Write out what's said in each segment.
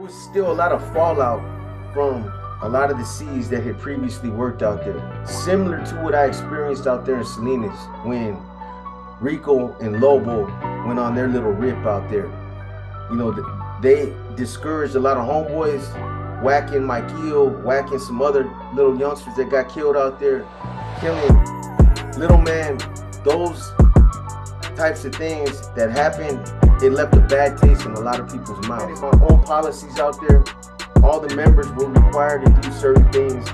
was still a lot of fallout from a lot of the C's that had previously worked out there. Similar to what I experienced out there in Salinas when Rico and Lobo went on their little rip out there. You know, they discouraged a lot of homeboys, whacking Mike Eel, whacking some other little youngsters that got killed out there, killing little man. Those types of things that happened, it left a bad taste in a lot of people's mouths. My own policies out there, all the members were required to do certain things,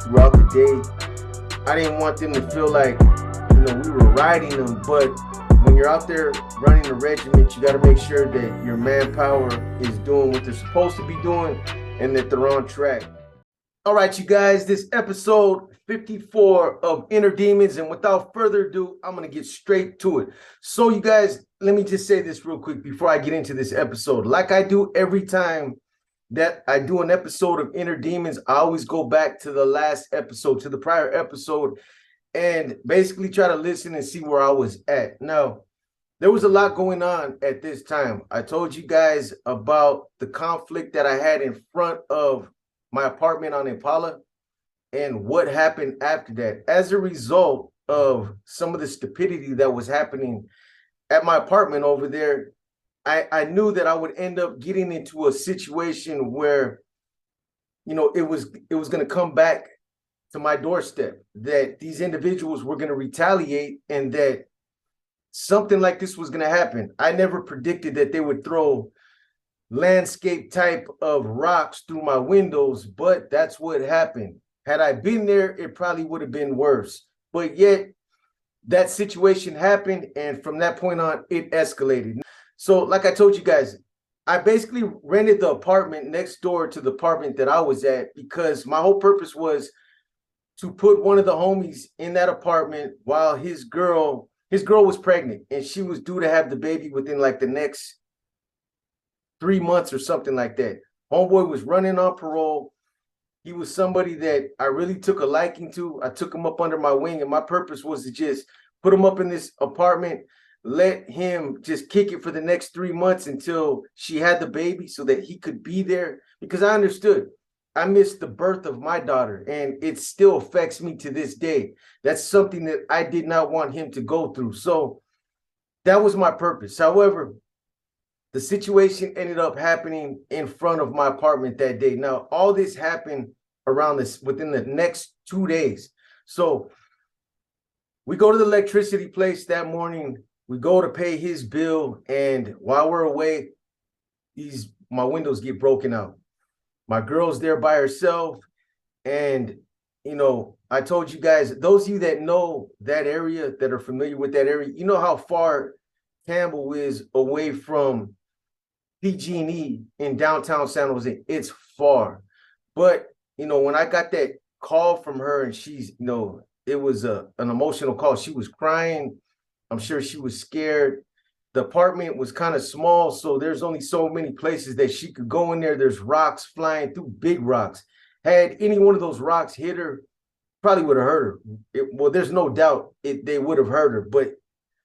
throughout the day. I didn't want them to feel like, we were riding them, but when you're out there running a regiment, you got to make sure that your manpower is doing what they're supposed to be doing and that they're on track. All right, you guys, this episode 54 of Inner Demons, and without further ado, I'm going to get straight to it. So, you guys, let me just say this real quick before I get into this episode. Like I do every time that I do an episode of Inner Demons, I always go back to the last episode, to the prior episode, and basically try to listen and see where I was at. Now, there was a lot going on at this time. I told you guys about the conflict that I had in front of my apartment on Impala and what happened after that. As a result of some of the stupidity that was happening at my apartment over there, I knew that I would end up getting into a situation where, it was going to come back to my doorstep, that these individuals were going to retaliate and that something like this was going to happen. I never predicted that they would throw landscape type of rocks through my windows, but that's what happened. Had I been there, it probably would have been worse. But yet that situation happened, and from that point on, it escalated. So like I told you guys, I basically rented the apartment next door to the apartment that I was at because my whole purpose was to put one of the homies in that apartment while his girl was pregnant, and she was due to have the baby within like the next 3 months or something like that. Homeboy was running on parole. He was somebody that I really took a liking to. I took him up under my wing, and my purpose was to just put him up in this apartment, let him just kick it for the next 3 months until she had the baby so that he could be there. Because I understood, I missed the birth of my daughter, and it still affects me to this day. That's something that I did not want him to go through. So that was my purpose. However, the situation ended up happening in front of my apartment that day. Now, all this happened within the next 2 days. So we go to the electricity place that morning. We go to pay his bill, and while we're away, my windows get broken out. My girl's there by herself, and I told you guys, those of you that know that area, that are familiar with that area, you know how far Campbell is away from PG&E in downtown San Jose. It's far. But, when I got that call from her, and she's, it was an emotional call. She was crying. I'm sure she was scared. The apartment was kind of small, so there's only so many places that she could go in there. There's rocks flying through, big rocks. Had any one of those rocks hit her, probably would have hurt her. Well, there's no doubt they would have hurt her, but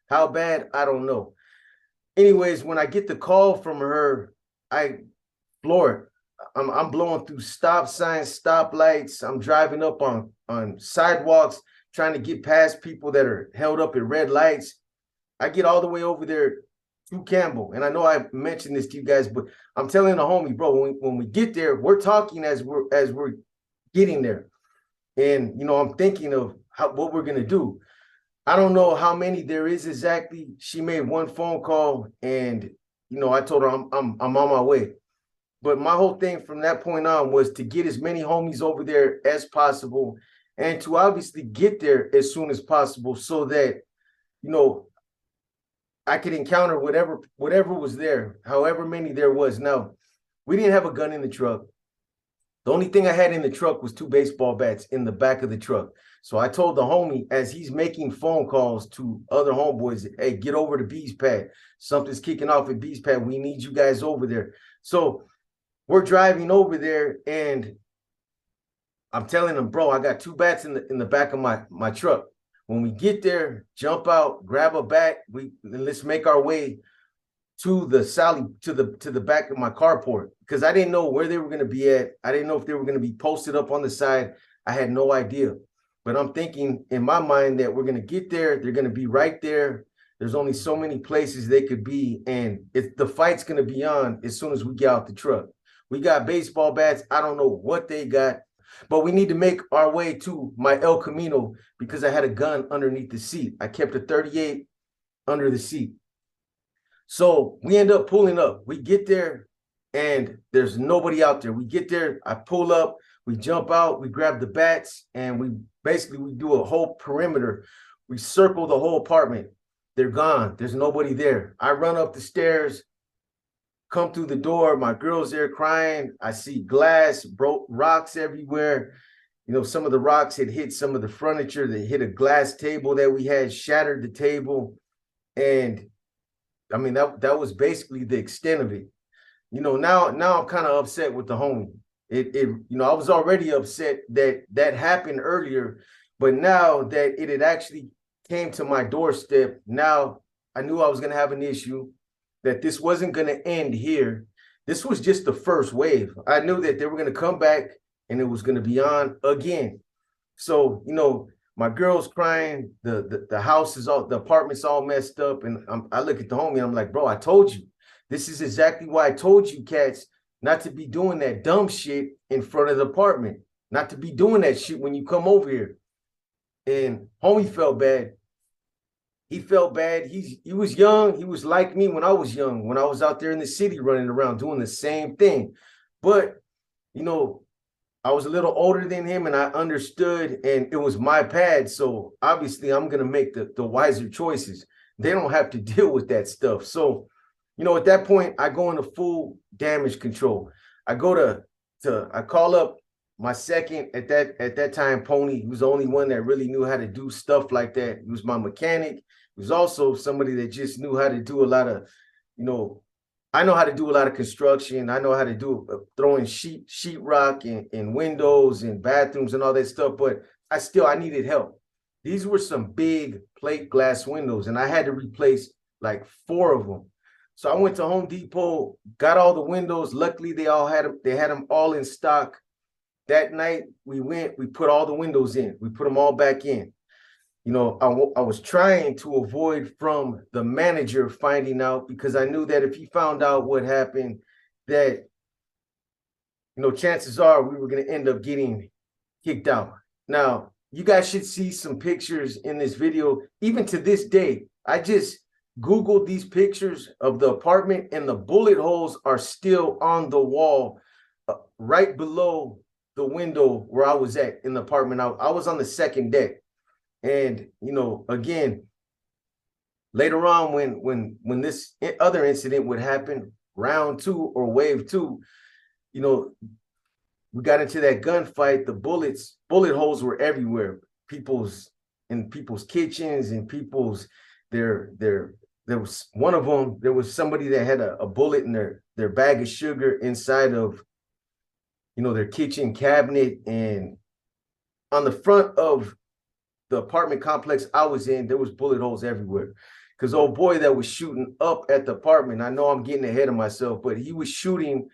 how bad, I don't know. Anyways, when I get the call from her, I floor it. I'm blowing through stop signs, stoplights. I'm driving up on sidewalks, trying to get past people that are held up at red lights. I get all the way over there to Campbell. And I know I mentioned this to you guys, but I'm telling the homie, bro, when we get there, we're talking as we're getting there. And, I'm thinking of what we're going to do. I don't know how many there is exactly. She made one phone call, and, I told her I'm on my way. But my whole thing from that point on was to get as many homies over there as possible and to obviously get there as soon as possible so that, I could encounter whatever was there, however many there was. Now, we didn't have a gun in the truck. The only thing I had in the truck was 2 baseball bats in the back of the truck. So I told the homie, as he's making phone calls to other homeboys, hey, get over to B's Pad. Something's kicking off at B's Pad. We need you guys over there. So we're driving over there, and I'm telling him, bro, I got 2 bats in the back of my truck. When we get there, jump out, grab a bat, let's make our way to the back of my carport, because I didn't know where they were going to be at. I didn't know if they were going to be posted up on the side. I had no idea. But I'm thinking in my mind that we're going to get there. They're going to be right there. There's only so many places they could be, and the fight's going to be on as soon as we get out the truck. We got baseball bats. I don't know what they got, but we need to make our way to my El Camino because I had a gun underneath the seat. I kept a 38 under the seat. So we end up pulling up. We get there and there's nobody out there. We get there, I pull up, we jump out, we grab the bats, and we do a whole perimeter. We circle the whole apartment. They're gone. There's nobody there. I run up the stairs, come through the door. My girl's there crying. I see glass, broke rocks everywhere. You know, some of the rocks had hit some of the furniture. They hit a glass table that we had, shattered the table. And I mean, that was basically the extent of it. You know, now I'm kind of upset with the homie. You know, I was already upset that happened earlier, but now that it had actually came to my doorstep, now I knew I was going to have an issue, that this wasn't going to end here. This was just the first wave. I knew that they were going to come back and it was going to be on again. So, you know, my girl's crying, the house is all, the apartment's all messed up. And I look at the homie and I'm like, bro, I told you. This is exactly why I told you cats not to be doing that dumb shit in front of the apartment, not to be doing that shit when you come over here. And homie felt bad. He felt bad. He was young. He was like me when I was young, when I was out there in the city running around doing the same thing. But, you know, I was a little older than him and I understood, and it was my pad. So obviously I'm going to make the wiser choices. They don't have to deal with that stuff. So, you know, at that point, I go into full damage control. I go I call up my second at that time, Pony. He was the only one that really knew how to do stuff like that. He was my mechanic. He was also somebody that just knew how to do a lot of, you know, I know how to do a lot of construction. I know how to do throwing sheetrock and windows and bathrooms and all that stuff, but I needed help. These were some big plate glass windows, and I had to replace like 4 of them. So I went to Home Depot, got all the windows. Luckily, they had them all in stock. That night, we put all the windows in. We put them all back in. You know, I was trying to avoid from the manager finding out, because I knew that if he found out what happened, that, you know, chances are we were going to end up getting kicked out. Now, you guys should see some pictures in this video. Even to this day, I just Googled these pictures of the apartment, and the bullet holes are still on the wall right below the window where I was at in the apartment. I was on the second deck. And, you know, again, later on when this other incident would happen, round 2 or wave 2, you know, we got into that gunfight. The bullet holes were everywhere. In people's kitchens and there was one of them, there was somebody that had a bullet in their bag of sugar inside of, you know, their kitchen cabinet. And on the front of the apartment complex I was in, there was bullet holes everywhere. Because old boy that was shooting up at the apartment, I know I'm getting ahead of myself, but he was shooting.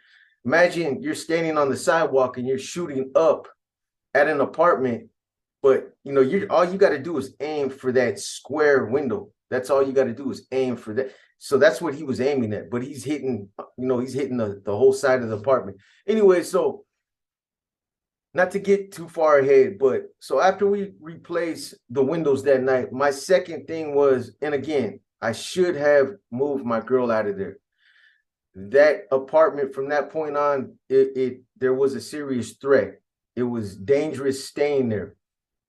Imagine you're standing on the sidewalk and you're shooting up at an apartment, but you know, all you got to do is aim for that square window. That's all you got to do is aim for that. So that's what he was aiming at, but he's hitting, you know, he's hitting the whole side of the apartment. Anyway, so not to get too far ahead, but so after we replaced the windows that night, my second thing was, and again, I should have moved my girl out of there. That apartment from that point on, there was a serious threat. It was dangerous staying there.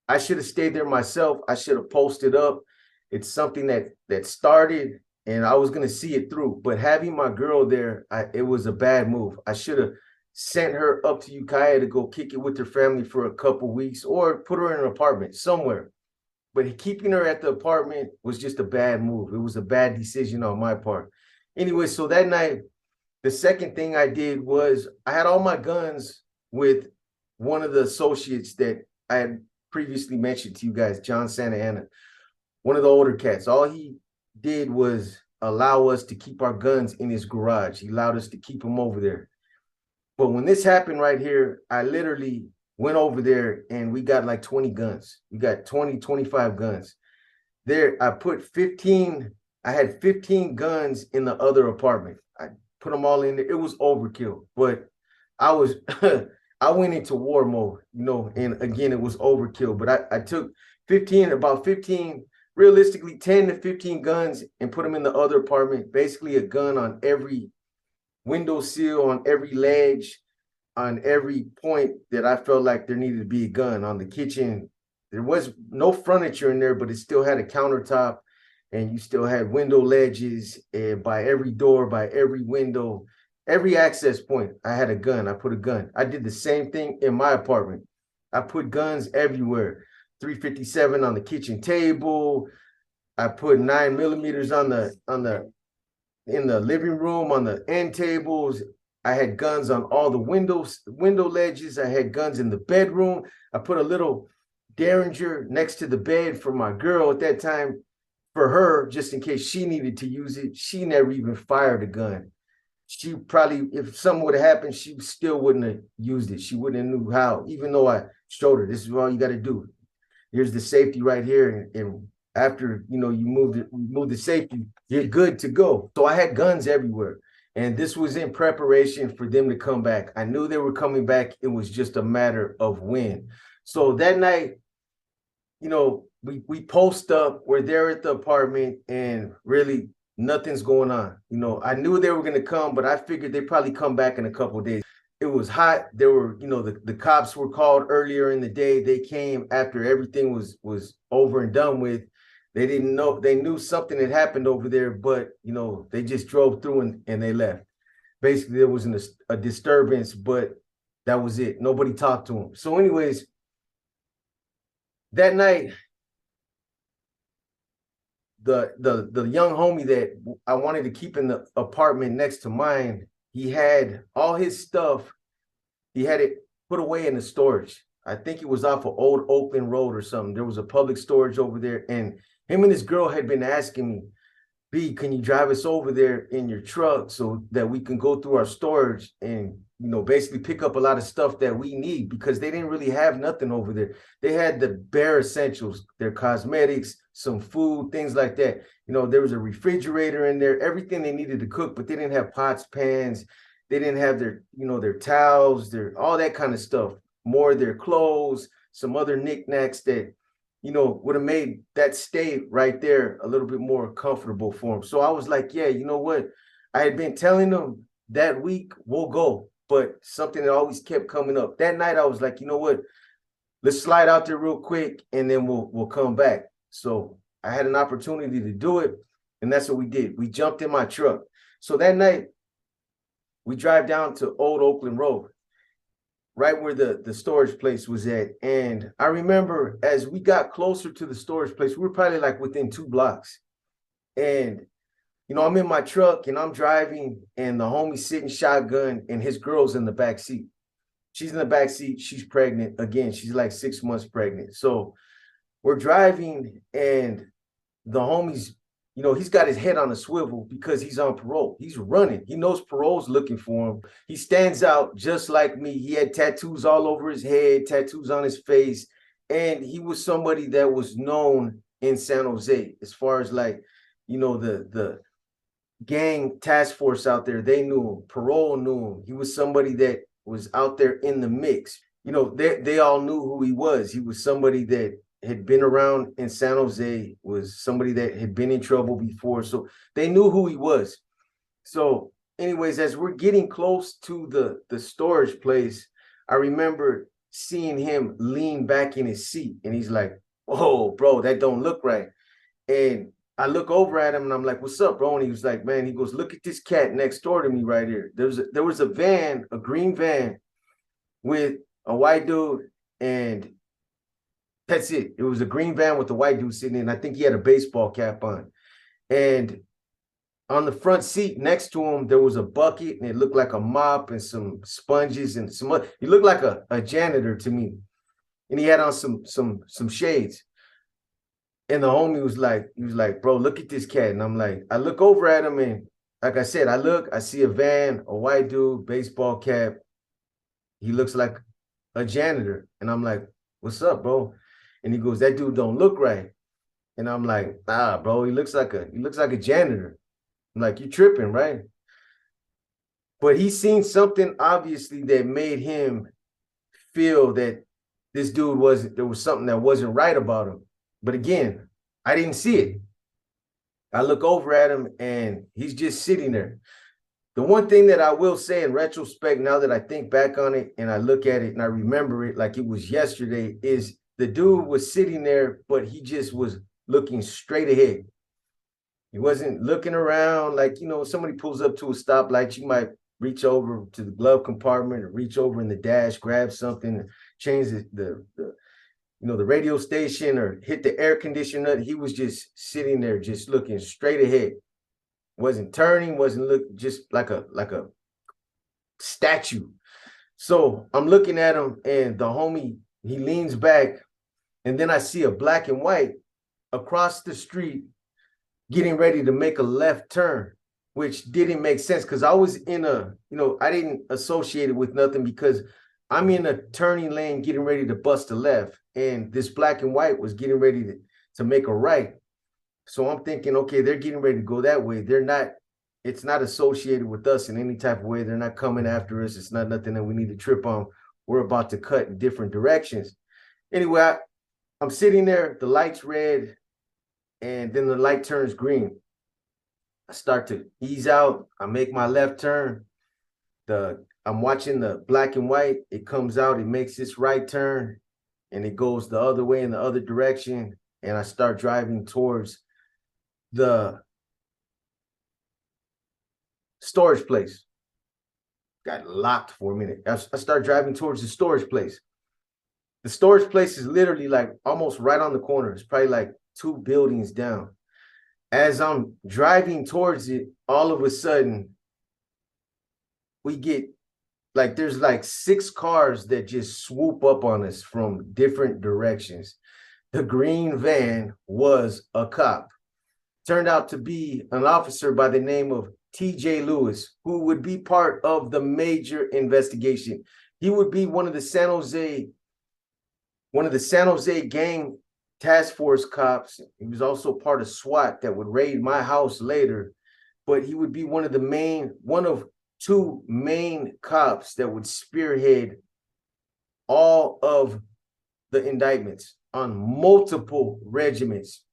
I should have stayed there myself. I should have posted up. It's something that started, and I was going to see it through. But having my girl there, it was a bad move. I should have sent her up to Ukiah to go kick it with her family for a couple weeks, or put her in an apartment somewhere. But keeping her at the apartment was just a bad move. It was a bad decision on my part. Anyway, so that night, the second thing I did was I had all my guns with one of the associates that I had previously mentioned to you guys, John Santa Ana, one of the older cats. All he did was allow us to keep our guns in his garage. He allowed us to keep them over there. But when this happened right here, I literally went over there and we got like 20 guns. We got 20, 25 guns. There, I put 15, I had 15 guns in the other apartment. I put them all in there. It was overkill, but I was I went into war mode, and again, it was overkill. But I took 15, about 15, realistically 10 to 15 guns and put them in the other apartment, basically a gun on every window sill, on every ledge, on every point that I felt like there needed to be a gun. On the kitchen, there was no furniture in there, but it still had a countertop, and you still had window ledges, and by every door, by every window, every access point, I had a gun. I put a gun. I did the same thing in my apartment. I put guns everywhere. 357 on the kitchen table. I put 9mm in the living room, on the end tables. I had guns on all the window ledges. I had guns in the bedroom. I put a little Derringer next to the bed for my girl at that time, for her, just in case she needed to use it. She never even fired a gun. She probably, if something would have happened, she still wouldn't have used it. She wouldn't have knew how, even though I showed her, this is all you got to do. Here's the safety right here. And after, you move the safety, you're good to go. So I had guns everywhere. And this was in preparation for them to come back. I knew they were coming back. It was just a matter of when. So that night, we post up, we're there at the apartment, and really nothing's going on. I knew they were going to come, but I figured they'd probably come back in a couple of days. It was hot. There were, the cops were called earlier in the day. They came after everything was over and done with. They didn't know, they knew something had happened over there, but, they just drove through and they left. Basically, there wasn't a disturbance, but that was it. Nobody talked to them. So anyways, that night, the young homie that I wanted to keep in the apartment next to mine, he had all his stuff. He had it put away in the storage. I think it was off of Old Oakland Road or something. There was a public storage over there, and him and his girl had been asking me, B, can you drive us over there in your truck so that we can go through our storage and, basically pick up a lot of stuff that we need, because they didn't really have nothing over there. They had the bare essentials, their cosmetics, some food, things like that. There was a refrigerator in there, everything they needed to cook, but they didn't have pots, pans. They didn't have their towels, all that kind of stuff, more of their clothes, some other knickknacks that, would have made that stay right there a little bit more comfortable for them. So I was like, yeah, you know what? I had been telling them that week we'll go, but something that always kept coming up. That night I was like, you know what? Let's slide out there real quick and then we'll come back. So I had an opportunity to do it, and that's what we did. We jumped in my truck. So that night we drive down to Old Oakland Road, right where the storage place was at. And I remember as we got closer to the storage place, we were probably like within 2 blocks. And, I'm in my truck and I'm driving, and the homie's sitting shotgun and his girl's in the back seat. She's in the back seat. She's pregnant. Again, she's like 6 months pregnant. So we're driving, and the homie's, he's got his head on a swivel because he's on parole. He's running. He knows parole's looking for him. He stands out just like me. He had tattoos all over his head, tattoos on his face. And he was somebody that was known in San Jose as far as like, the gang task force out there. They knew him. Parole knew him. He was somebody that was out there in the mix. They all knew who he was. He was somebody that had been around in San Jose, was somebody that had been in trouble before. So they knew who he was. So anyways, as we're getting close to the storage place, I remember seeing him lean back in his seat, and he's like, "Oh, bro, that don't look right." And I look over at him and I'm like, "What's up, bro?" And he was like, "Man," he goes, "Look at this cat next door to me right here." There was a van, a green van with a white dude, and that's it. It was a green van with a white dude sitting in. I think he had a baseball cap on. And on the front seat next to him, there was a bucket, and it looked like a mop and some sponges and some other. He looked like a janitor to me. And he had on some shades. And the homie was like, he was like, bro, look at this cat. And I'm like, I look over at him, and like I said, I see a van, a white dude, baseball cap. He looks like a janitor. And I'm like, what's up, bro? And he goes, that dude don't look right. And I'm like, nah, bro, he looks like a janitor. I'm like, you tripping, right? But he seen something obviously that made him feel that this dude there was something that wasn't right about him. But again, I didn't see it. I look over at him and he's just sitting there. The one thing that I will say in retrospect, now that I think back on it and I look at it and I remember it like it was yesterday, is the dude was sitting there, but he just was looking straight ahead. He wasn't looking around like, somebody pulls up to a stoplight, you might reach over to the glove compartment or reach over in the dash, grab something, change the radio station or hit the air conditioner. He was just sitting there, just looking straight ahead. Wasn't turning, wasn't looking, just like a statue. So I'm looking at him, and the homie, he leans back, and then I see a black and white across the street getting ready to make a left turn, which didn't make sense because I was I didn't associate it with nothing because I'm in a turning lane getting ready to bust a left, and this black and white was getting ready to make a right. So I'm thinking, okay, they're getting ready to go that way. It's not associated with us in any type of way. They're not coming after us. It's not nothing that we need to trip on. We're about to cut in different directions. Anyway, I'm sitting there, the light's red, and then the light turns green. I start to ease out. I make my left turn. I'm watching the black and white. It comes out, it makes its right turn, and it goes the other way in the other direction. And I start driving towards the storage place. Got locked for a minute. I start driving towards the storage place. The storage place is literally like almost right on the corner. It's probably like 2 buildings down. As I'm driving towards it, all of a sudden, we get there's like 6 cars that just swoop up on us from different directions. The green van was a cop. Turned out to be an officer by the name of TJ Lewis, who would be part of the major investigation. He would be one of the San Jose gang task force cops. He was also part of SWAT that would raid my house later, but he would be one of 2 main cops that would spearhead all of the indictments on multiple regiments.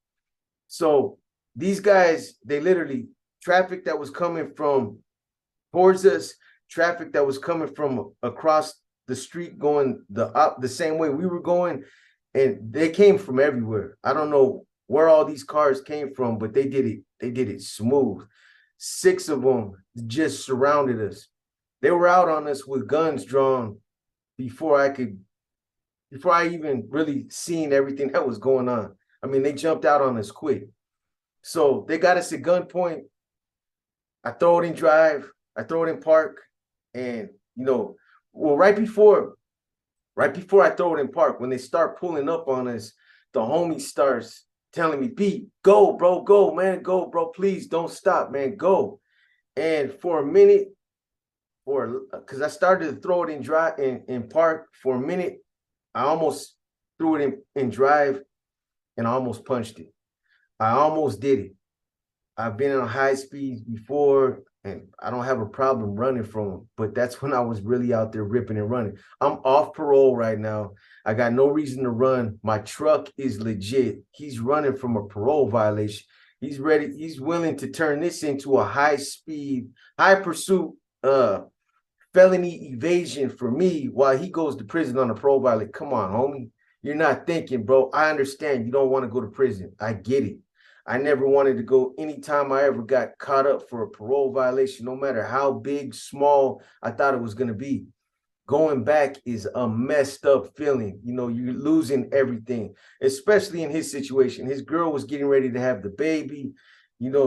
So these guys, they literally, traffic that was coming from towards us, traffic that was coming from across the street going the same way we were going, and they came from everywhere. I don't know where all these cars came from, but they did it smooth. 6 of them just surrounded us. They were out on us with guns drawn before I even really seen everything that was going on. I mean, they jumped out on us quick. So they got us at gunpoint. I throw it in drive, I throw it in park, and right before I throw it in park, when they start pulling up on us, the homie starts telling me, "Pete, go, bro, go, man, go, bro, please don't stop, man, go." And for a minute, because I started to throw it in drive in park for a minute, I almost threw it in drive, and I almost punched it. I almost did it. I've been on high speeds before, and I don't have a problem running from them, but that's when I was really out there ripping and running. I'm off parole right now. I got no reason to run. My truck is legit. He's running from a parole violation. He's ready. He's willing to turn this into a high speed, high pursuit, felony evasion for me while he goes to prison on a parole violation. Come on, homie. You're not thinking, bro. I understand you don't want to go to prison. I get it. I never wanted to go. Anytime I ever got caught up for a parole violation, no matter how big, small I thought it was going to be, going back is a messed up feeling. You're losing everything, especially in his situation. His girl was getting ready to have the baby,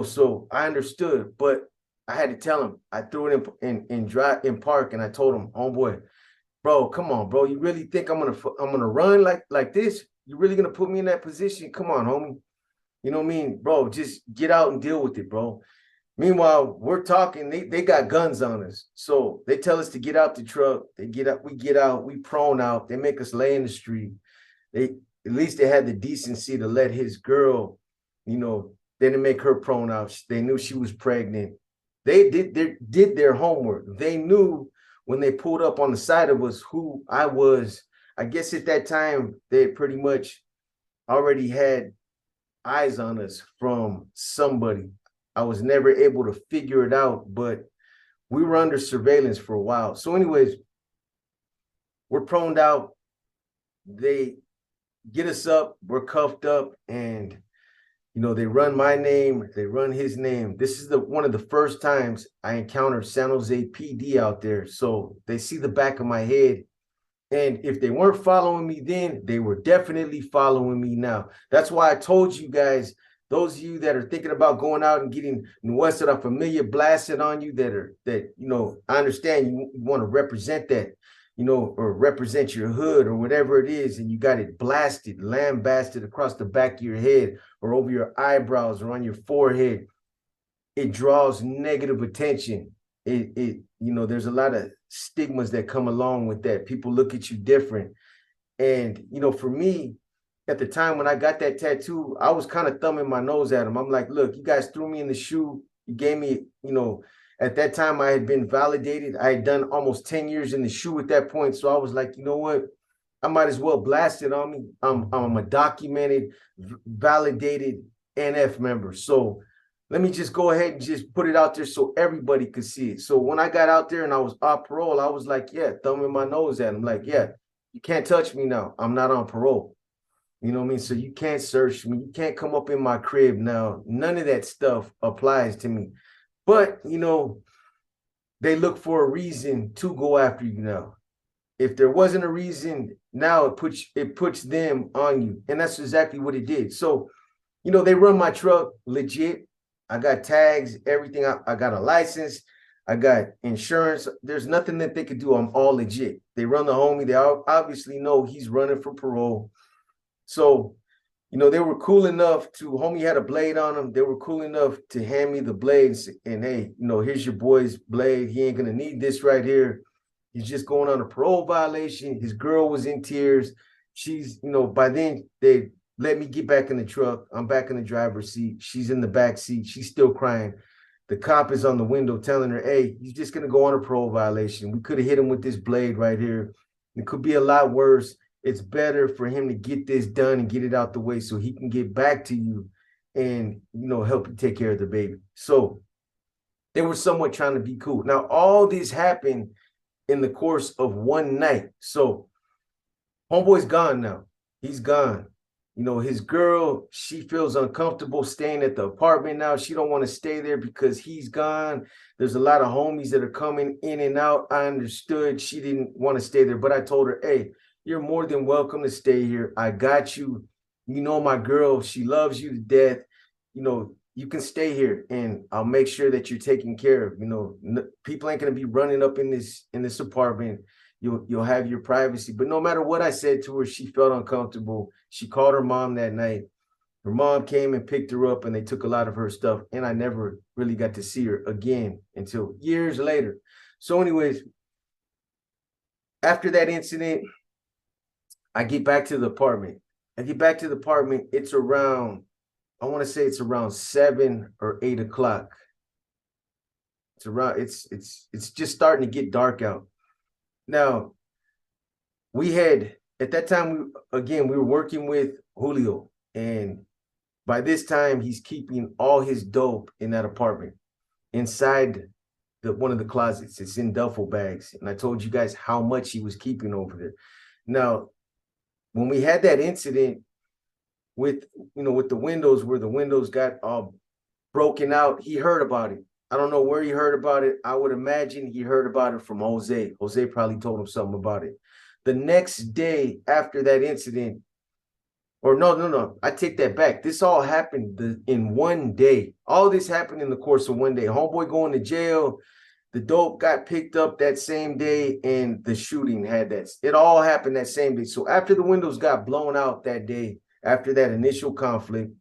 so I understood, but I had to tell him. I threw it in park, and I told him, "Homeboy, bro, come on, bro. You really think I'm gonna run like this? You really gonna put me in that position? Come on, homie." You know what I mean? Bro, just get out and deal with it, bro. Meanwhile, we're talking, they got guns on us. So they tell us to get out the truck. They get up, we get out, we prone out, they make us lay in the street. They at least they had the decency to let his girl, you know, they didn't make her prone out. They knew she was pregnant. They did their homework. They knew when they pulled up on the side of us who I was. I guess at that time they pretty much already had eyes on us from somebody. I was never able to figure it out, but we were under surveillance for a while. So, anyways, we're proned out. They get us up, we're cuffed up, and they run my name, they run his name. This is one of the first times I encountered San Jose PD out there. So they see the back of my head. And if they weren't following me then, they were definitely following me now. That's why I told you guys, those of you that are thinking about going out and getting Nuestra Familia blasted on you, I understand you want to represent that, or represent your hood or whatever it is, and you got it blasted, lambasted across the back of your head or over your eyebrows or on your forehead. It draws negative attention. There's a lot of stigmas that come along with that. People look at you different. And, for me, at the time when I got that tattoo, I was kind of thumbing my nose at him. I'm like, look, you guys threw me in the shoe. You gave me, at that time I had been validated. I had done almost 10 years in the shoe at that point. So I was like, you know what? I might as well blast it on me. I'm a documented, validated NF member. So let me just go ahead and just put it out there so everybody could see it. So when I got out there and I was off parole, I was like, yeah, thumbing my nose at him. Like, yeah, you can't touch me now. I'm not on parole. You know what I mean? So you can't search me. You can't come up in my crib now. None of that stuff applies to me. But, they look for a reason to go after you now. If there wasn't a reason, now it puts them on you. And that's exactly what it did. So, they run my truck legit. I got tags, everything. I got a license. I got insurance. There's nothing that they could do. I'm all legit. They run the homie. They obviously know he's running for parole. So, they were cool enough homie had a blade on him. They were cool enough to hand me the blades and hey, here's your boy's blade. He ain't going to need this right here. He's just going on a parole violation. His girl was in tears. She's, by then they let me get back in the truck. I'm back in the driver's seat. She's in the back seat. She's still crying. The cop is on the window telling her, hey, he's just going to go on a parole violation. We could have hit him with this blade right here. It could be a lot worse. It's better for him to get this done and get it out the way so he can get back to you and, help you take care of the baby. So they were somewhat trying to be cool. Now, all this happened in the course of one night. So homeboy's gone now. He's gone. His girl, she feels uncomfortable staying at the apartment now. She don't want to stay there because he's gone. There's a lot of homies that are coming in and out. I understood she didn't want to stay there, but I told her, hey, you're more than welcome to stay here. I got you. My girl, she loves you to death. You can stay here and I'll make sure that you're taken care of. People ain't going to be running up in this apartment. You'll have your privacy. But no matter what I said to her, she felt uncomfortable. She called her mom that night. Her mom came and picked her up and they took a lot of her stuff. And I never really got to see her again until years later. So anyways, after that incident, I get back to the apartment. It's around, I want to say it's around 7 or 8 o'clock. It's just starting to get dark out. Now, at that time, we were working with Julio. And by this time, he's keeping all his dope in that apartment inside one of the closets. It's in duffel bags. And I told you guys how much he was keeping over there. Now, when we had that incident with the windows, where the windows got all broken out, he heard about it. I don't know where he heard about it. I would imagine he heard about it from Jose. Jose probably told him something about it. The next day after that incident, or no, I take that back. This all happened in one day. All this happened in the course of one day. Homeboy going to jail. The dope got picked up that same day, and the shooting it all happened that same day. So after the windows got blown out that day, after that initial conflict,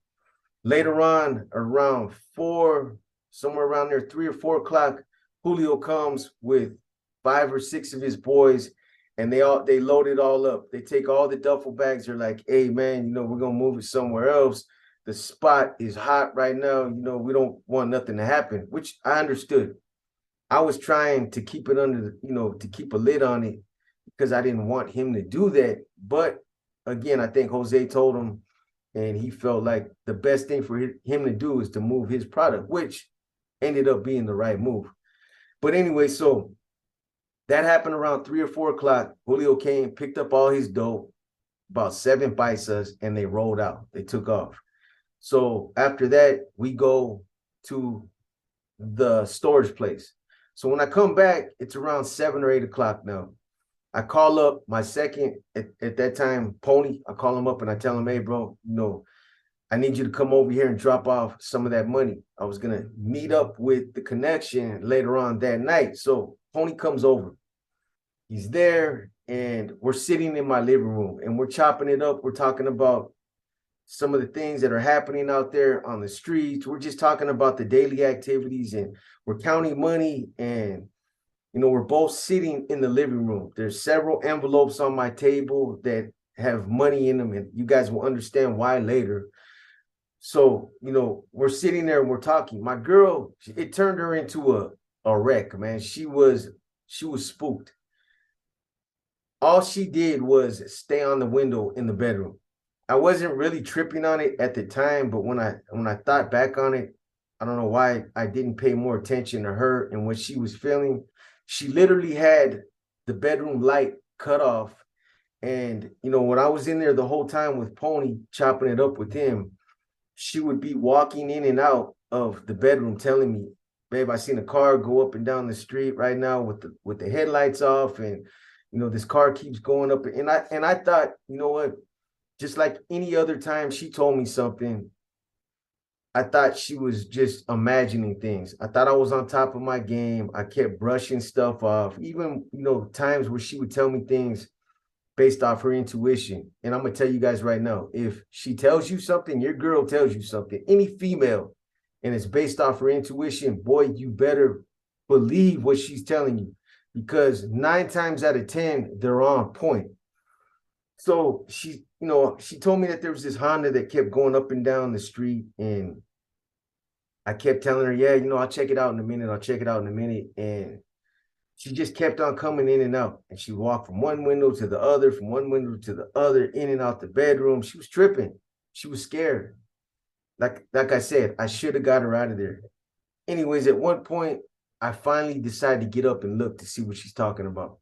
Later on, around 4, somewhere around there, 3 or 4 o'clock, Julio comes with 5 or 6 of his boys, and they load it all up. They take all the duffel bags. They're like, "Hey man, we're gonna move it somewhere else. The spot is hot right now. We don't want nothing to happen," which I understood. I was trying to keep it under to keep a lid on it because I didn't want him to do that. But again, I think Jose told him, and he felt like the best thing for him to do is to move his product, which ended up being the right move. But anyway, so that happened around 3 or 4 o'clock. Julio came, picked up all his dope, about 7 paisas, and they rolled out. They took off. So after that, we go to the storage place. So when I come back, it's around 7 or 8 o'clock now. I call up my second at that time, Pony. I call him up and I tell him, "Hey, bro, I need you to come over here and drop off some of that money." I was gonna meet up with the connection later on that night. So Pony comes over. He's there, and we're sitting in my living room and we're chopping it up. We're talking about some of the things that are happening out there on the streets. We're just talking about the daily activities, and we're counting money, and we're both sitting in the living room. There's several envelopes on my table that have money in them, and you guys will understand why later. So, we're sitting there and we're talking. My girl, it turned her into a wreck, man. She was spooked. All she did was stay on the window in the bedroom. I wasn't really tripping on it at the time, but when I thought back on it, I don't know why I didn't pay more attention to her and what she was feeling. She literally had the bedroom light cut off. And, when I was in there the whole time with Pony, chopping it up with him, she would be walking in and out of the bedroom telling me, "Babe, I seen a car go up and down the street right now with the headlights off, and this car keeps going up." And I thought, you know what, just like any other time she told me something, I thought she was just imagining things. I thought I was on top of my game. I kept brushing stuff off, even times where she would tell me things based off her intuition. And I'm gonna tell you guys right now, if she tells you something, your girl tells you something, any female, and it's based off her intuition, boy, you better believe what she's telling you, because 9 times out of 10, they're on point. So she told me that there was this Honda that kept going up and down the street, and I kept telling her, "Yeah, I'll check it out in a minute. I'll check it out in a minute." And she just kept on coming in and out, and she walked from one window to the other, from one window to the other, in and out the bedroom. She was tripping. She was scared. Like I said, I should have got her out of there. Anyways, at one point, I finally decided to get up and look to see what she's talking about.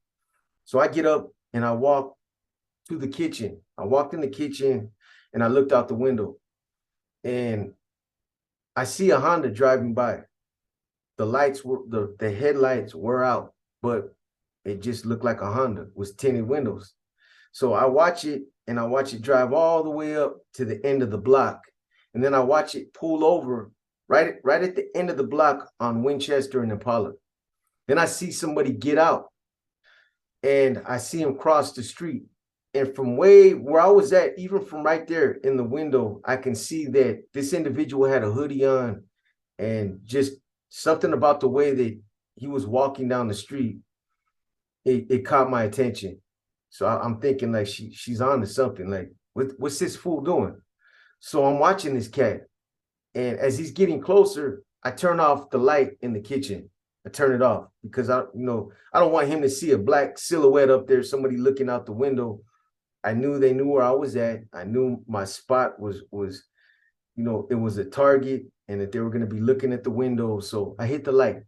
So I get up and I walk to the kitchen. I walked in the kitchen and I looked out the window, and I see a Honda driving by. The headlights were out, but it just looked like a Honda with tinted windows. So I watch it, and I watch it drive all the way up to the end of the block. And then I watch it pull over right at the end of the block on Winchester and Impala. Then I see somebody get out, and I see him cross the street. And from way where I was at, even from right there in the window, I can see that this individual had a hoodie on, and just something about the way that he was walking down the street, it caught my attention. So I'm thinking like she's on to something. Like, what's this fool doing? So I'm watching this cat, and as he's getting closer, I turn off the light in the kitchen. I turn it off because I don't want him to see a black silhouette up there, somebody looking out the window. I knew they knew where I was at. I knew my spot was it was a target, and that they were going to be looking at the window. So I hit the light.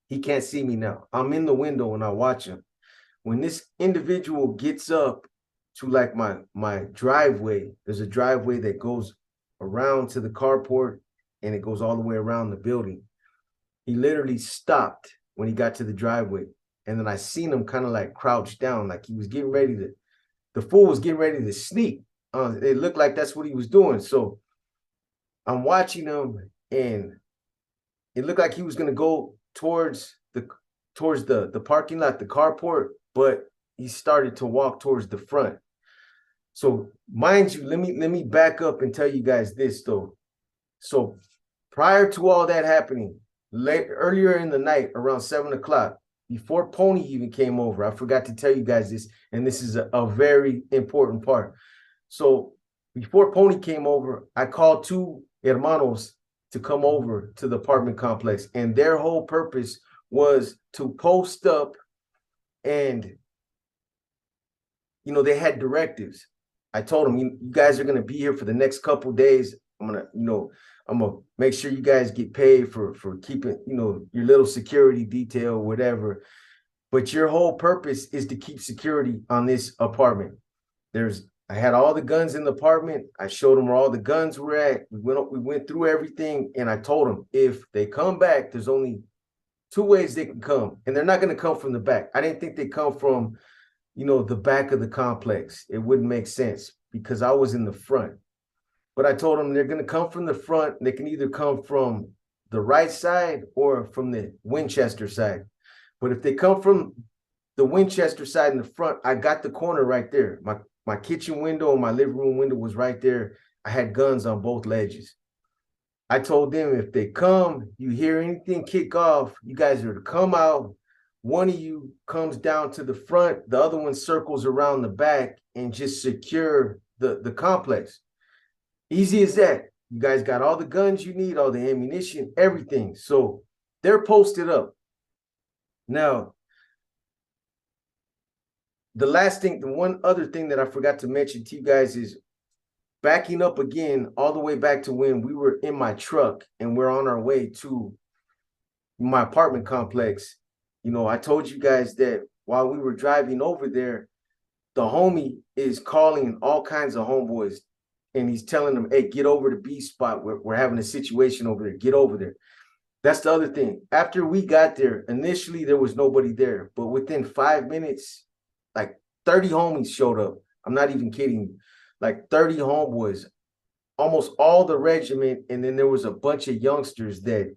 He can't see me now. I'm in the window and I watch him. When this individual gets up to like my driveway, there's a driveway that goes around to the carport, and it goes all the way around the building. He literally stopped when he got to the driveway. And then I seen him kind of like crouch down, like he was getting ready to, the fool was getting ready to sneak. It looked like that's what he was doing. So I'm watching him, and it looked like he was going to go towards the parking lot, the carport, but he started to walk towards the front. So mind you, let me back up and tell you guys this though. So prior to all that happening, earlier in the night, around 7 o'clock, before Pony even came over, I forgot to tell you guys this, and this is a very important part. So before Pony came over, I called two hermanos to come over to the apartment complex, and their whole purpose was to post up, and they had directives. I told them, you guys are going to be here for the next couple days. I'm gonna make sure you guys get paid for keeping, your little security detail, whatever. But your whole purpose is to keep security on this apartment. I had all the guns in the apartment. I showed them where all the guns were at. We went through everything, and I told them if they come back, there's only two ways they can come, and they're not going to come from the back. I didn't think they come from, the back of the complex. It wouldn't make sense because I was in the front. But I told them they're going to come from the front. They can either come from the right side or from the Winchester side. But if they come from the Winchester side in the front, I got the corner right there. My kitchen window and my living room window was right there. I had guns on both ledges. I told them if they come, you hear anything kick off, you guys are to come out. One of you comes down to the front, the other one circles around the back and just secure the complex. Easy as that. You guys got all the guns you need, all the ammunition, everything. So they're posted up. Now, the one other thing that I forgot to mention to you guys is backing up again, all the way back to when we were in my truck and we're on our way to my apartment complex. I told you guys that while we were driving over there, the homie is calling all kinds of homeboys and he's telling them, hey, get over to B spot. We're having a situation over there. Get over there. That's the other thing. After we got there, initially there was nobody there, but within 5 minutes, like 30 homies showed up. I'm not even kidding you. Like 30 homeboys, almost all the regiment, and then there was a bunch of youngsters that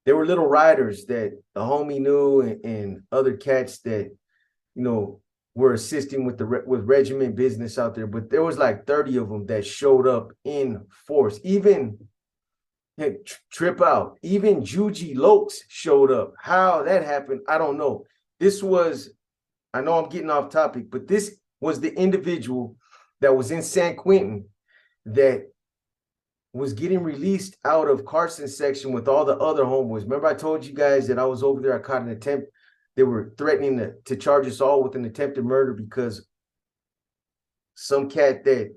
they were little riders that the homie knew, and other cats that were assisting with with regiment business out there. But there was like 30 of them that showed up in force. Even trip out. Even Juji Lokes showed up. How that happened, I don't know. I know I'm getting off topic, but this was the individual that was in San Quentin that was getting released out of Carson's section with all the other homeboys. Remember I told you guys that I was over there, I caught an attempt. They were threatening to charge us all with an attempted murder because some cat that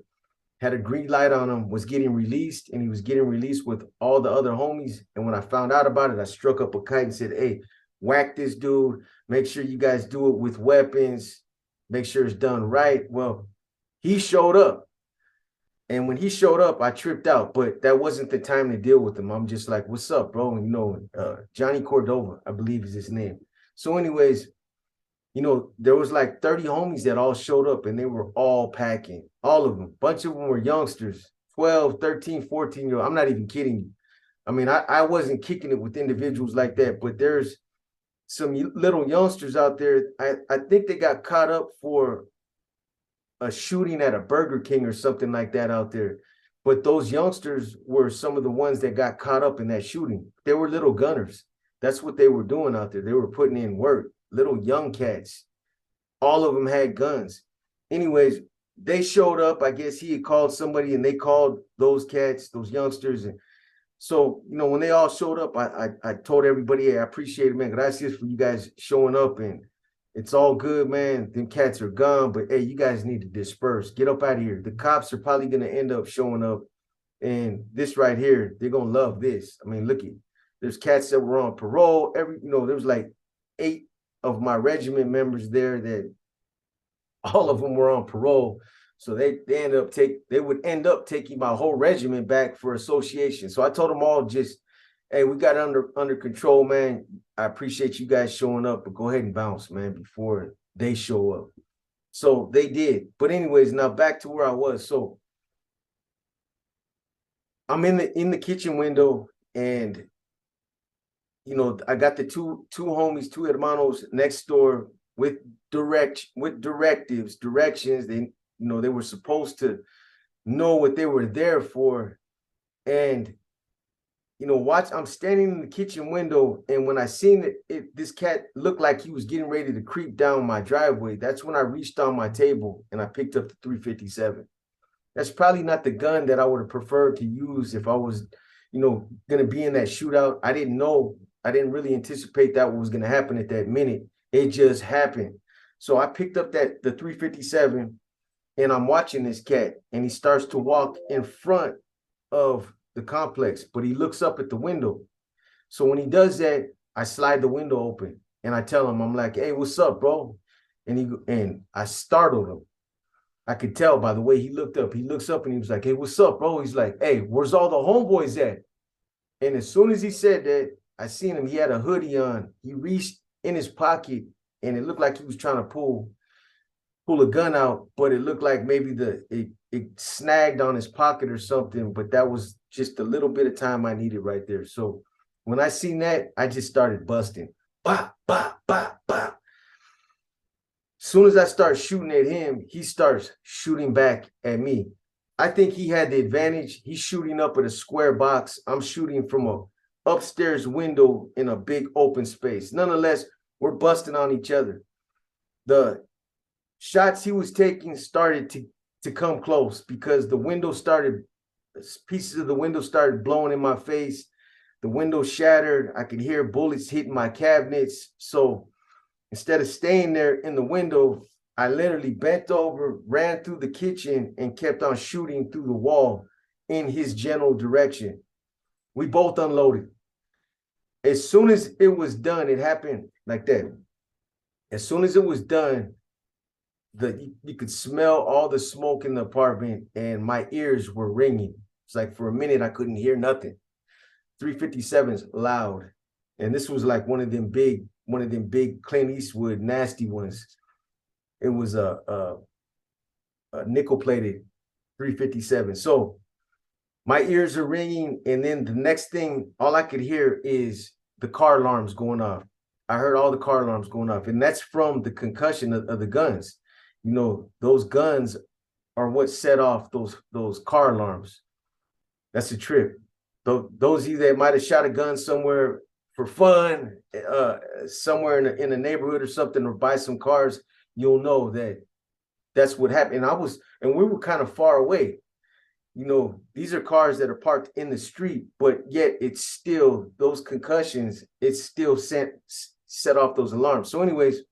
had a green light on him was getting released, and he was getting released with all the other homies. And when I found out about it, I struck up a kite and said, hey, whack this dude. Make sure you guys do it with weapons. Make sure it's done right. Well, he showed up. And when he showed up, I tripped out, but that wasn't the time to deal with him. I'm just like, what's up, bro? And, Johnny Cordova, I believe is his name. So anyways, there was like 30 homies that all showed up, and they were all packing, all of them. A bunch of them were youngsters, 12, 13, 14-year-old. I'm not even kidding you. I mean, I wasn't kicking it with individuals like that, but there's some little youngsters out there. I think they got caught up for a shooting at a Burger King or something like that out there. But those youngsters were some of the ones that got caught up in that shooting. They were little gunners. That's what they were doing out there. They were putting in work, little young cats. All of them had guns. Anyways, they showed up. I guess he had called somebody, and they called those cats, those youngsters. And so, when they all showed up, I told everybody, hey, I appreciate it, man. Gracias for you guys showing up, and it's all good, man. Them cats are gone, but hey, you guys need to disperse. Get up out of here. The cops are probably going to end up showing up, and this right here, they're going to love this. I mean, look at, there's cats that were on parole. There was like 8 of my regiment members there that all of them were on parole. So they would end up taking my whole regiment back for association. So I told them all, just, hey, we got it under control, man. I appreciate you guys showing up, but go ahead and bounce, man, before they show up. So they did. But anyways, now back to where I was. So I'm in the kitchen window, and I got the two homies, two hermanos next door with directions. They were supposed to know what they were there for. And I'm standing in the kitchen window, and when I seen this cat looked like he was getting ready to creep down my driveway. That's when I reached on my table and I picked up the 357. That's probably not the gun that I would have preferred to use if I was, going to be in that shootout. I didn't know. I didn't really anticipate that what was going to happen at that minute. It just happened. So I picked up the 357, and I'm watching this cat, and he starts to walk in front of the complex, but he looks up at the window. So when he does that, I slide the window open and I tell him, I'm like, "Hey, what's up, bro?" And I startled him. I could tell by the way he looked up. He looks up and he was like, "Hey, what's up, bro?" He's like, "Hey, where's all the homeboys at?" And as soon as he said that, I seen him. He had a hoodie on. He reached in his pocket and it looked like he was trying to pull a gun out, but it looked like maybe it snagged on his pocket or something. But that was just a little bit of time I needed right there. So when I seen that, I just started busting. Bah, bah, bah, bah. As soon as I start shooting at him, he starts shooting back at me. I think he had the advantage. He's shooting up at a square box. I'm shooting from a upstairs window in a big open space. Nonetheless, we're busting on each other. The shots he was taking started to come close because pieces of the window started blowing in my face. The window shattered. I could hear bullets hitting my cabinets. So instead of staying there in the window, I literally bent over, ran through the kitchen, and kept on shooting through the wall in his general direction. We both unloaded. As soon as it was done, it happened like that. As soon as it was done, you could smell all the smoke in the apartment, and my ears were ringing. It's like for a minute I couldn't hear nothing. 357's loud, and this was like one of them big Clint Eastwood nasty ones. It was a nickel plated 357. So my ears are ringing, and then the next thing, all I could hear is the car alarms going off. I heard all the car alarms going off, and that's from the concussion of the guns. Those guns are what set off those car alarms. That's a trip. Those of you that might have shot a gun somewhere for fun, somewhere in a neighborhood or something, or buy some cars, you'll know that that's what happened. And we were kind of far away. These are cars that are parked in the street, but yet it's still those concussions. It's still set off those alarms. So, anyways,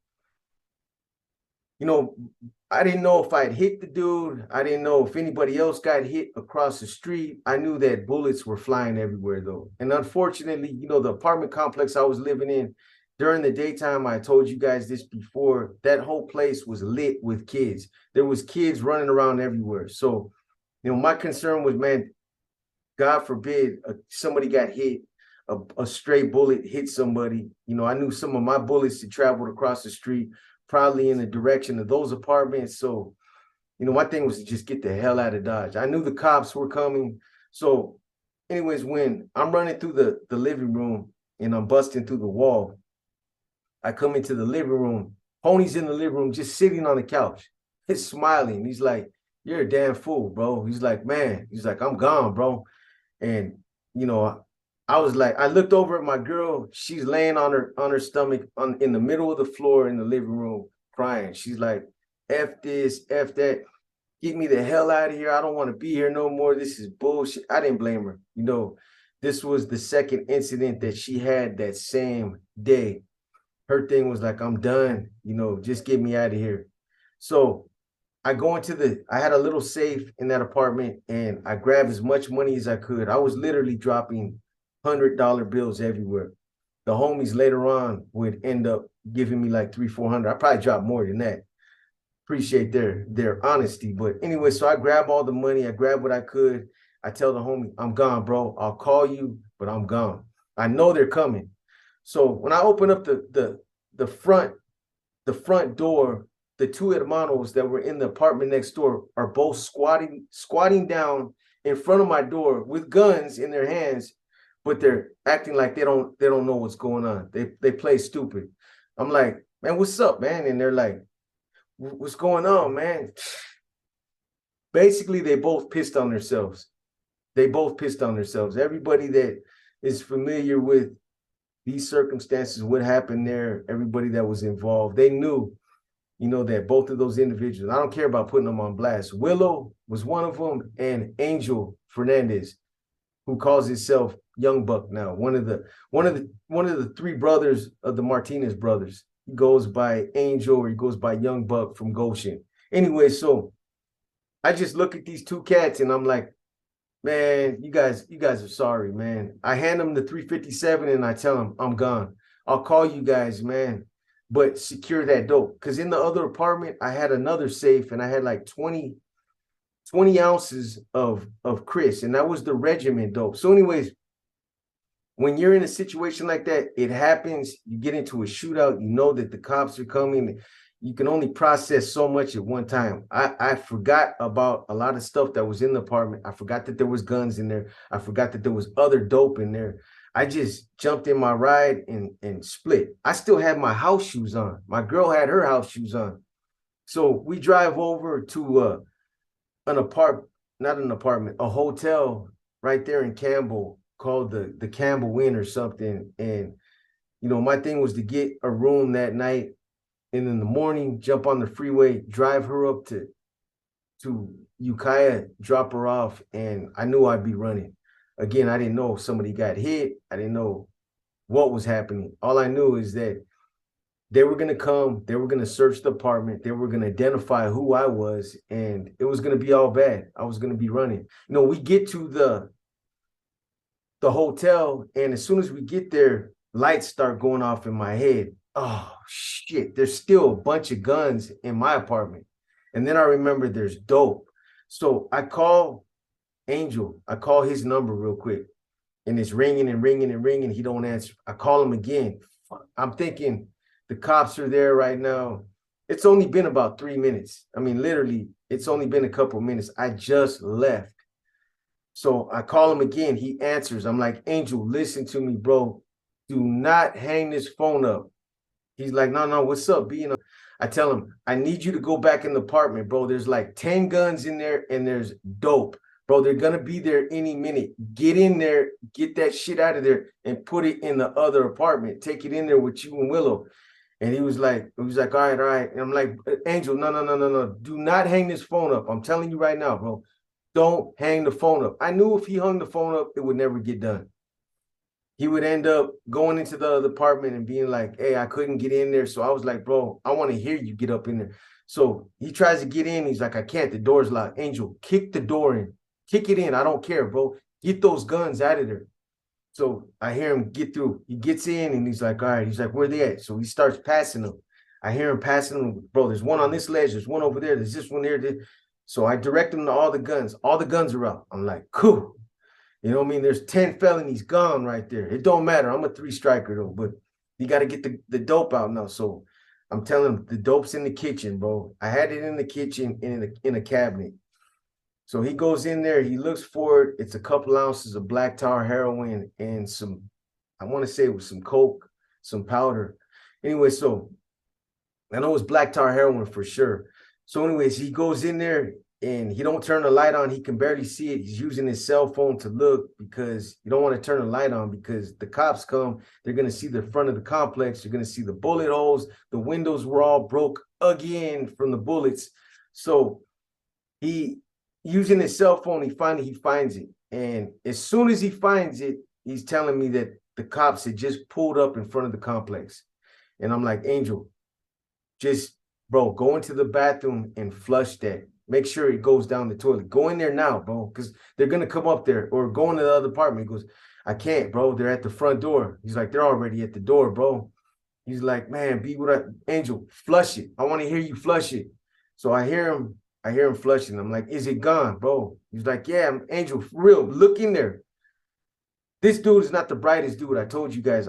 I didn't know if I had hit the dude. I didn't know if anybody else got hit across the street. I knew that bullets were flying everywhere, though. And unfortunately, the apartment complex I was living in during the daytime, I told you guys this before, that whole place was lit with kids. There was kids running around everywhere. So, my concern was, man, God forbid somebody got hit, a stray bullet hit somebody. I knew some of my bullets had traveled across the street, probably in the direction of those apartments. So, my thing was to just get the hell out of Dodge. I knew the cops were coming. So, anyways, when I'm running through the living room and I'm busting through the wall, I come into the living room. Pony's in the living room, just sitting on the couch. He's smiling. He's like, "You're a damn fool, bro." He's like, "Man," he's like, "I'm gone, bro." And, I was like, I looked over at my girl. She's laying on her stomach in the middle of the floor in the living room crying. She's like, "F this, F that. Get me the hell out of here. I don't want to be here no more. This is bullshit." I didn't blame her. This was the second incident that she had that same day. Her thing was like, "I'm done. Just get me out of here." So I had a little safe in that apartment, and I grabbed as much money as I could. I was literally dropping $100 bills everywhere. The homies later on would end up giving me like 300-400. I probably dropped more than that. Appreciate their honesty. But anyway, so I grab all the money. I grab what I could. I tell the homie, "I'm gone, bro. I'll call you, but I'm gone." I know they're coming. So when I open up the front door, the two hermanos that were in the apartment next door are both squatting down in front of my door with guns in their hands, but they're acting like they don't know what's going on. They play stupid. I'm like, "Man, what's up, man?" And they're like, "What's going on, man?" Basically, they both pissed on themselves. Everybody is familiar with these circumstances, what happened there, everybody that was involved, they knew, you know, that both of those individuals, I don't care about putting them on blast. Willow was one of them, and Angel Fernandez, who calls himself Young Buck now, one of the three brothers of the Martinez brothers. He goes by Angel, or he goes by Young Buck from Goshen. Anyway, so I just look at these two cats and I'm like, man, you guys are sorry, man. I hand them the 357 and I tell them I'm gone. I'll call you guys, man, but secure that dope. Because in the other apartment, I had another safe and I had like 20 ounces of Chris, and that was the regiment dope. So anyways, when you're in a situation like that, it happens, you get into a shootout, you know that the cops are coming. You can only process so much at one time. I forgot about a lot of stuff that was in the apartment. I forgot that there was guns in there. I forgot that there was other dope in there. I just jumped in my ride and split. I still had my house shoes on. My girl had her house shoes on. So we drive over to a hotel right there in Campbell called the Campbell Inn or something. And, you know, my thing was to get a room that night, and in the morning, jump on the freeway, drive her up to Ukiah, drop her off, and I knew I'd be running. Again, I didn't know if somebody got hit. I didn't know what was happening. All I knew is that they were going to come, they were going to search the apartment, they were going to identify who I was, and it was going to be all bad. I was going to be running. You know, we get to the hotel, and as soon as we get there, lights start going off in my head. Oh, shit, there's still a bunch of guns in my apartment. And then I remember there's dope. So I call Angel. I call his number real quick, and it's ringing and ringing and ringing. He don't answer. I call him again. I'm thinking the cops are there right now. It's only been about 3 minutes. I mean, literally, it's only been a couple of minutes. I just left. So I call him again. He answers. I'm like, Angel, listen to me, bro. Do not hang this phone up. He's like, no, what's up, B? I tell him, I need you to go back in the apartment, bro. There's like 10 guns in there, and there's dope. Bro, they're going to be there any minute. Get in there, get that shit out of there, and put it in the other apartment. Take it in there with you and Willow. And he was like, all right. And I'm like, Angel, no. Do not hang this phone up. I'm telling you right now, bro. Don't hang the phone up. I knew if he hung the phone up, it would never get done. He would end up going into the other apartment and being like, hey, I couldn't get in there. So I was like, bro, I want to hear you get up in there. So he tries to get in. He's like, I can't. The door's locked. Angel, kick the door in. Kick it in. I don't care, bro. Get those guns out of there. So I hear him get through. He gets in and he's like, all right. He's like, where they at? So he starts passing them. I hear him passing them. Bro, there's one on this ledge. There's one over there. There's this one there. So I direct him to all the guns. All the guns are out. I'm like, cool. You know what I mean? There's 10 felonies gone right there. It don't matter. I'm a 3-striker though, but you got to get the dope out now. So I'm telling him the dope's in the kitchen, bro. I had it in the kitchen in a cabinet. So he goes in there, he looks for it. It's a couple ounces of black tar heroin and some, I want to say it was some coke, some powder. Anyway, so I know it's black tar heroin for sure. So anyways, he goes in there and he don't turn the light on. He can barely see it. He's using his cell phone to look because you don't want to turn the light on because the cops come. They're going to see the front of the complex. You're going to see the bullet holes. The windows were all broke again from the bullets. So he, using his cell phone, he finds it. And as soon as he finds it, he's telling me that the cops had just pulled up in front of the complex. And I'm like, Angel, just, bro, go into the bathroom and flush that. Make sure it goes down the toilet. Go in there now, bro, because they're going to come up there or go into the other apartment. He goes, I can't, bro. They're at the front door. He's like, they're already at the door, bro. He's like, man, Angel, flush it. I want to hear you flush it. So I hear him flushing. I'm like, is it gone, bro? He's like, yeah, Angel, for real, look in there. This dude is not the brightest dude. I told you guys.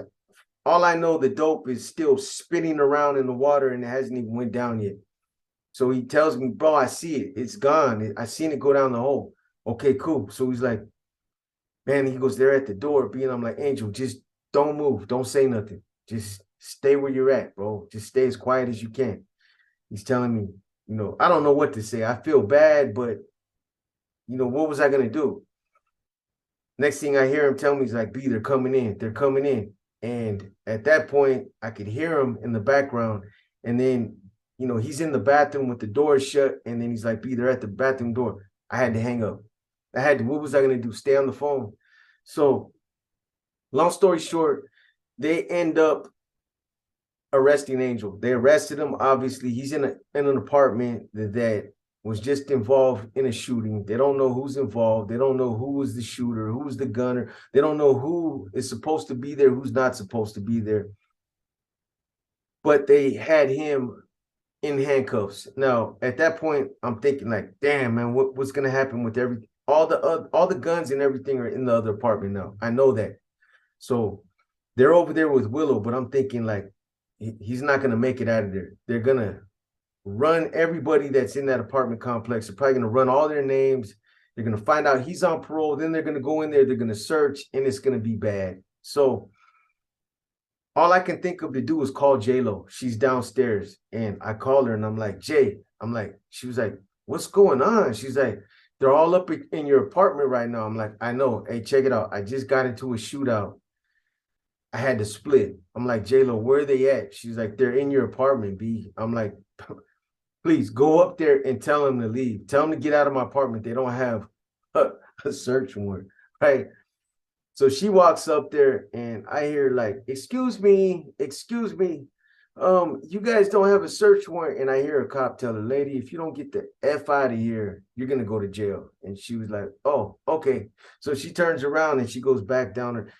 All I know, the dope is still spinning around in the water and it hasn't even went down yet. So he tells me, bro, I see it. It's gone. I seen it go down the hole. Okay, cool. So he's like, man, he goes, they're at the door. And I'm like, Angel, just don't move. Don't say nothing. Just stay where you're at, bro. Just stay as quiet as you can. He's telling me, you know, I don't know what to say. I feel bad, but, you know, what was I going to do? Next thing I hear him tell me, he's like, B, they're coming in. They're coming in. And at that point, I could hear him in the background. And then, you know, he's in the bathroom with the door shut. And then he's like, B, they're at the bathroom door. I had to hang up. I had to, what was I going to do? Stay on the phone. So, long story short, they end up arresting Angel. They arrested him. Obviously, he's in an apartment that was just involved in a shooting. They don't know who's involved. They don't know who was the shooter, who was the gunner. They don't know who is supposed to be there, who's not supposed to be there. But they had him in handcuffs. Now, at that point, I'm thinking like, damn, man, what's gonna happen with everything? All the guns and everything are in the other apartment now. I know that. So they're over there with Willow, but I'm thinking like he's not gonna make it out of there. They're gonna run everybody that's in that apartment complex. They're probably gonna run all their names. They're gonna find out he's on parole. Then they're gonna go in there. They're gonna search, and it's gonna be bad. So all I can think of to do is call J-Lo. She's downstairs, and I call her, and I'm like, Jay, I'm like, she was like, what's going on? She's like, they're all up in your apartment right now. I'm like, I know. Hey, check it out. I just got into a shootout. I had to split. I'm like, J-Lo, where are they at? She's like, they're in your apartment, B. I'm like, please go up there and tell them to leave. Tell them to get out of my apartment. They don't have a search warrant, right? So she walks up there and I hear like, excuse me, you guys don't have a search warrant. And I hear a cop tell her, lady, if you don't get the F out of here, you're gonna go to jail. And she was like, oh, okay. So she turns around and she goes back down her.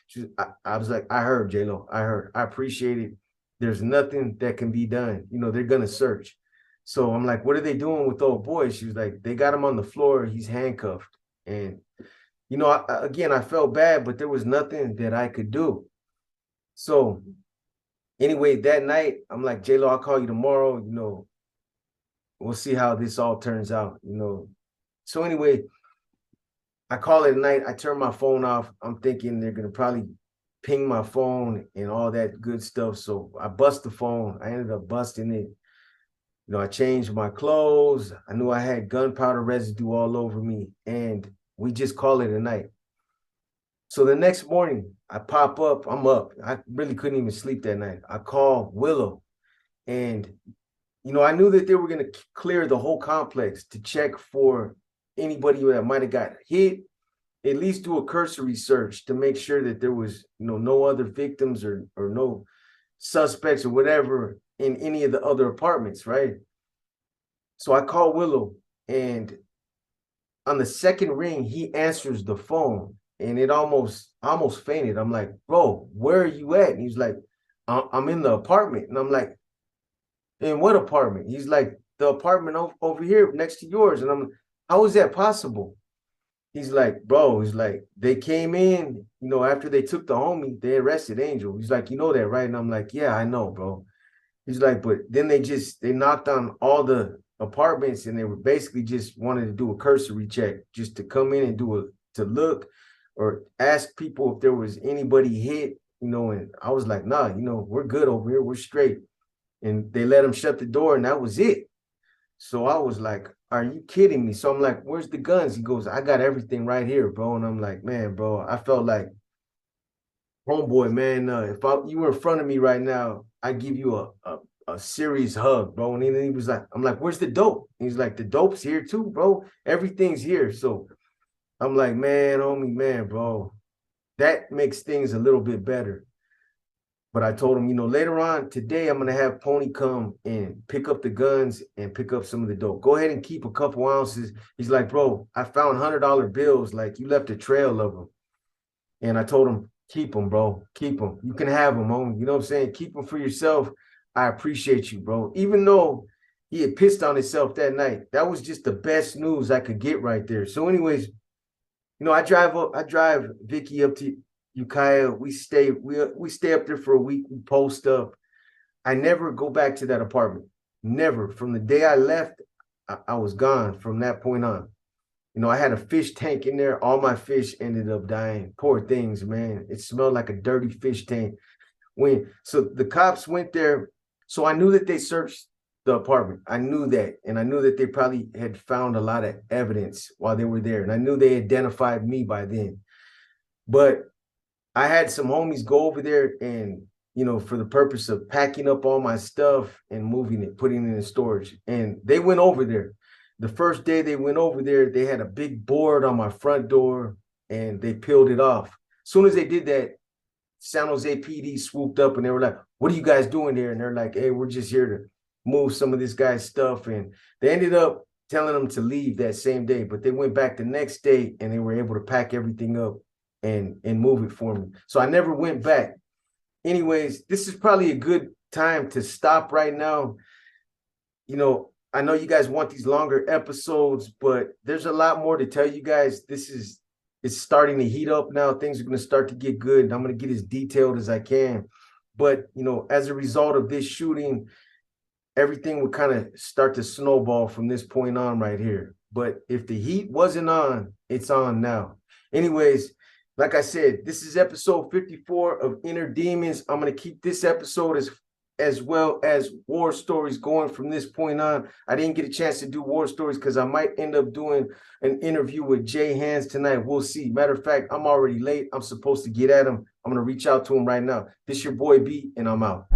I was like, I heard, J-Lo, I heard, I appreciate it. There's nothing that can be done. You know, they're gonna search. So I'm like, what are they doing with old boy? She was like, they got him on the floor, he's handcuffed. And you know, again, I felt bad, but there was nothing that I could do. So anyway, that night, I'm like, J-Lo, I'll call you tomorrow. You know, we'll see how this all turns out, you know. So anyway, I call it at night. I turn my phone off. I'm thinking they're going to probably ping my phone and all that good stuff. So I bust the phone. I ended up busting it. You know, I changed my clothes. I knew I had gunpowder residue all over me. And we just call it a night. So the next morning, I pop up, I'm up. I really couldn't even sleep that night. I call Willow, and you know, I knew that they were going to clear the whole complex to check for anybody that might have got hit, at least do a cursory search to make sure that there was, you know, no other victims or no suspects or whatever in any of the other apartments, right? So I call Willow, and on the second ring, he answers the phone, and it almost fainted. I'm like, bro, where are you at? And he's like, I'm in the apartment. And I'm like, in what apartment? He's like, the apartment over here next to yours. And I'm like, how is that possible? He's like, bro, he's like, they came in, you know, after they took the homie, they arrested Angel. He's like, you know that, right? And I'm like, yeah, I know, bro. He's like, but then they knocked on all the apartments and they were basically just wanted to do a cursory check just to come in and to look or ask people if there was anybody hit, you know. And I was like, nah, you know, we're good over here, we're straight. And they let him shut the door and that was it. So I was like, are you kidding me? So I'm like, where's the guns? He goes, I got everything right here, bro. And I'm like, man, bro, I felt like, homeboy, man, if you were in front of me right now, I give you a serious hug, bro. And then he was like, I'm like, where's the dope? And he's like, the dope's here too, bro. Everything's here. So I'm like, man, homie, man, bro, that makes things a little bit better. But I told him, you know, later on today, I'm going to have Pony come and pick up the guns and pick up some of the dope. Go ahead and keep a couple ounces. He's like, bro, I found $100 bills. Like, you left a trail of them. And I told him, keep them, bro. Keep them. You can have them, homie. You know what I'm saying? Keep them for yourself. I appreciate you, bro. Even though he had pissed on himself that night, that was just the best news I could get right there. So anyways, you know, I drive Vicky up to Ukiah. We stay up there for a week. We post up. I never go back to that apartment. Never. From the day I left, I was gone from that point on. You know, I had a fish tank in there. All my fish ended up dying. Poor things, man. It smelled like a dirty fish tank. So the cops went there. So I knew that they searched the apartment. I knew that. And I knew that they probably had found a lot of evidence while they were there. And I knew they identified me by then. But I had some homies go over there and, for the purpose of packing up all my stuff and moving it, putting it in storage. And they went over there. The first day they went over there, they had a big board on my front door and they peeled it off. As soon as they did that, San Jose PD swooped up and they were like, "What are you guys doing there?" And they're like, "Hey, we're just here to move some of this guy's stuff." And they ended up telling them to leave that same day, but they went back the next day and they were able to pack everything up and move it for me. So I never went back. Anyways, this is probably a good time to stop right now. I know you guys want these longer episodes, but there's a lot more to tell you guys. It's starting to heat up now. Things are going to start to get good. I'm going to get as detailed as I can. But, as a result of this shooting, everything would kind of start to snowball from this point on right here. But if the heat wasn't on, it's on now. Anyways, like I said, this is episode 54 of Inner Demons. I'm going to keep this episode as well as war stories going from this point on. I didn't get a chance to do war stories because I might end up doing an interview with Jay Hands tonight. We'll see. Matter of fact, I'm already late. I'm supposed to get at him. I'm going to reach out to him right now. This your boy B, and I'm out.